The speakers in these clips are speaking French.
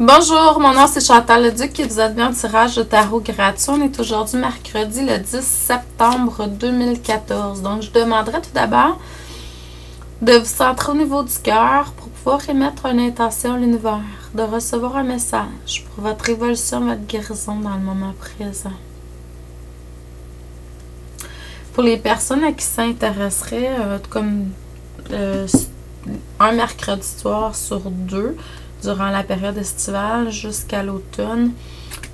Bonjour, mon nom c'est Chantal Leduc et vous êtes bien au tirage de tarot gratuit. On est aujourd'hui mercredi le 10 septembre 2014. Donc, je demanderai tout d'abord de vous centrer au niveau du cœur pour pouvoir émettre une intention à l'univers, de recevoir un message pour votre évolution, votre guérison dans le moment présent. Pour les personnes à qui ça intéresserait, comme un mercredi soir sur deux, durant la période estivale jusqu'à l'automne,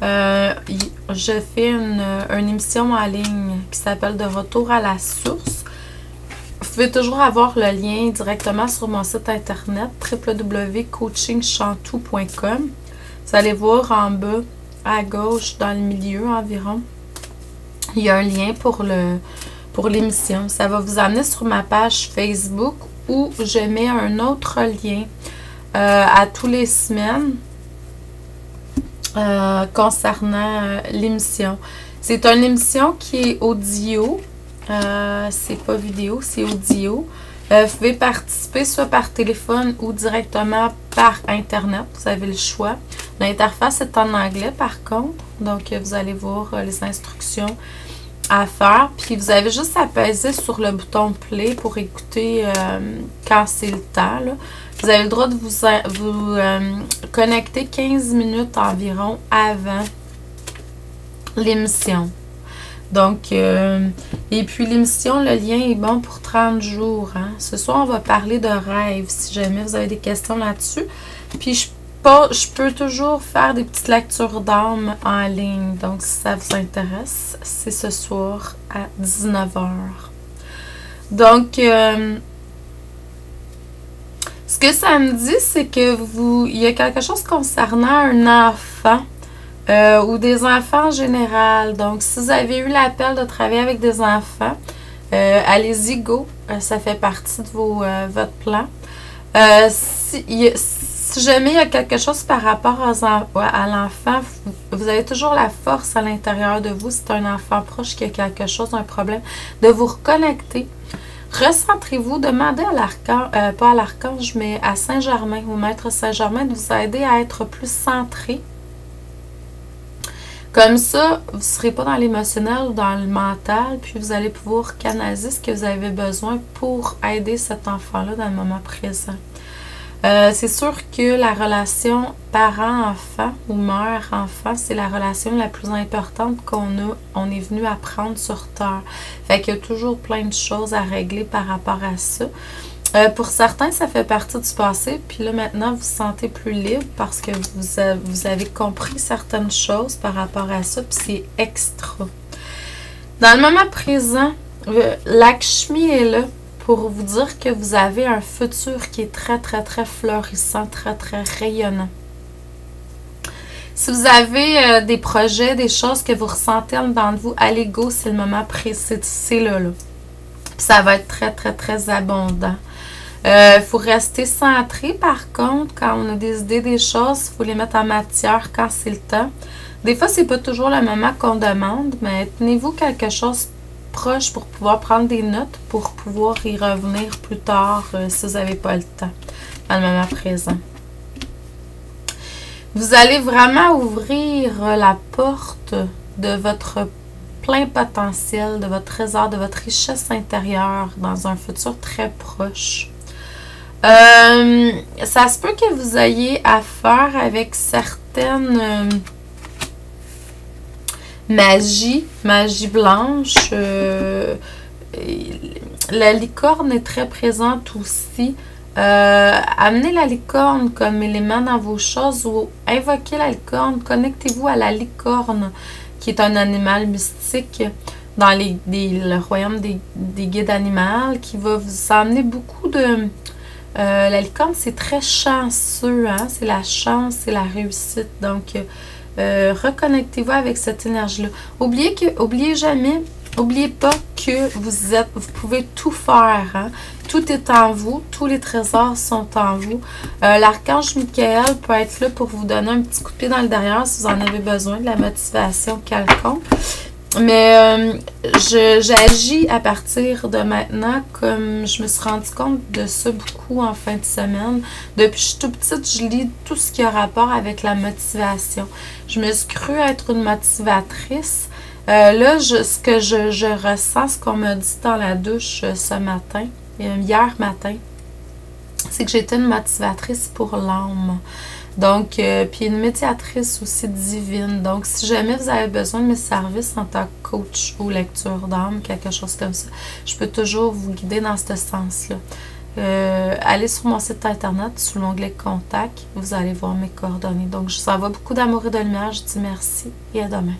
je fais une émission en ligne qui s'appelle De retour à la source. Vous pouvez toujours avoir le lien directement sur mon site internet www.coachingchantou.com. Vous allez voir en bas à gauche dans le milieu environ, il y a un lien pour l'émission. Ça va vous amener sur ma page Facebook où je mets un autre lien à tous les semaines concernant l'émission. C'est une émission qui est audio, c'est pas vidéo, c'est audio. Vous pouvez participer soit par téléphone ou directement par internet, vous avez le choix. L'interface est en anglais par contre, donc vous allez voir les instructions à faire, puis vous avez juste à peser sur le bouton play pour écouter quand c'est le temps là. Vous avez le droit de vous connecter 15 minutes environ avant l'émission. Donc, et puis l'émission, le lien est bon pour 30 jours. Hein. Ce soir, on va parler de rêves, si jamais vous avez des questions là-dessus. Puis, je peux toujours faire des petites lectures d'âme en ligne. Donc, si ça vous intéresse, c'est ce soir à 19 h. Donc, ce que ça me dit, c'est que il y a quelque chose concernant un enfant ou des enfants en général. Donc, si vous avez eu l'appel de travailler avec des enfants, allez-y, go. Ça fait partie de votre plan. Si jamais il y a quelque chose par rapport à l'enfant, vous avez toujours la force à l'intérieur de vous. C'est un enfant proche qui a quelque chose, un problème, de vous reconnecter. Recentrez-vous, demandez à l'archange, pas à l'archange, mais à Saint-Germain, au maître Saint-Germain, de vous aider à être plus centré. Comme ça, vous ne serez pas dans l'émotionnel ou dans le mental, puis vous allez pouvoir canaliser ce que vous avez besoin pour aider cet enfant-là dans le moment présent. C'est sûr que la relation parent-enfant ou mère-enfant, c'est la relation la plus importante on est venu apprendre sur Terre. Fait qu'il y a toujours plein de choses à régler par rapport à ça. Pour certains, ça fait partie du passé, puis là maintenant, vous vous sentez plus libre parce que vous avez compris certaines choses par rapport à ça, puis c'est extra. Dans le moment présent, Lakshmi est là pour vous dire que vous avez un futur qui est très, très, très florissant, très, très rayonnant. Si vous avez des projets, des choses que vous ressentez en dedans de vous, allez go, c'est le moment précis, c'est là. Puis ça va être très, très, très abondant. Il faut rester centré, par contre, quand on a des idées, des choses, il faut les mettre en matière quand c'est le temps. Des fois, c'est pas toujours le moment qu'on demande, mais tenez-vous quelque chose proche pour pouvoir prendre des notes, pour pouvoir y revenir plus tard si vous n'avez pas le temps, dans le moment présent. Vous allez vraiment ouvrir la porte de votre plein potentiel, de votre trésor, de votre richesse intérieure dans un futur très proche. Ça se peut que vous ayez affaire avec certaines magie blanche. La licorne est très présente aussi. Amenez la licorne comme élément dans vos choses ou invoquez la licorne. Connectez-vous à la licorne qui est un animal mystique dans le royaume des guides animaux qui va vous amener beaucoup de... la licorne, c'est très chanceux, hein? C'est la chance, c'est la réussite. Donc, reconnectez-vous avec cette énergie-là. Oubliez pas que vous pouvez tout faire. Hein? Tout est en vous, tous les trésors sont en vous. L'archange Michael peut être là pour vous donner un petit coup de pied dans le derrière si vous en avez besoin, de la motivation quelconque. Mais j'agis à partir de maintenant comme je me suis rendu compte de ça beaucoup en fin de semaine. Depuis que je suis toute petite, je lis tout ce qui a rapport avec la motivation. Je me suis crue être une motivatrice. Là, ce que je ressens, ce qu'on m'a dit dans la douche ce matin, hier matin, c'est que j'étais une motivatrice pour l'âme. Donc, puis une médiatrice aussi divine. Donc, si jamais vous avez besoin de mes services en tant que coach ou lecture d'âme, quelque chose comme ça, je peux toujours vous guider dans ce sens-là. Allez sur mon site internet, sous l'onglet Contact, vous allez voir mes coordonnées. Donc, je vous envoie beaucoup d'amour et de lumière. Je dis merci et à demain.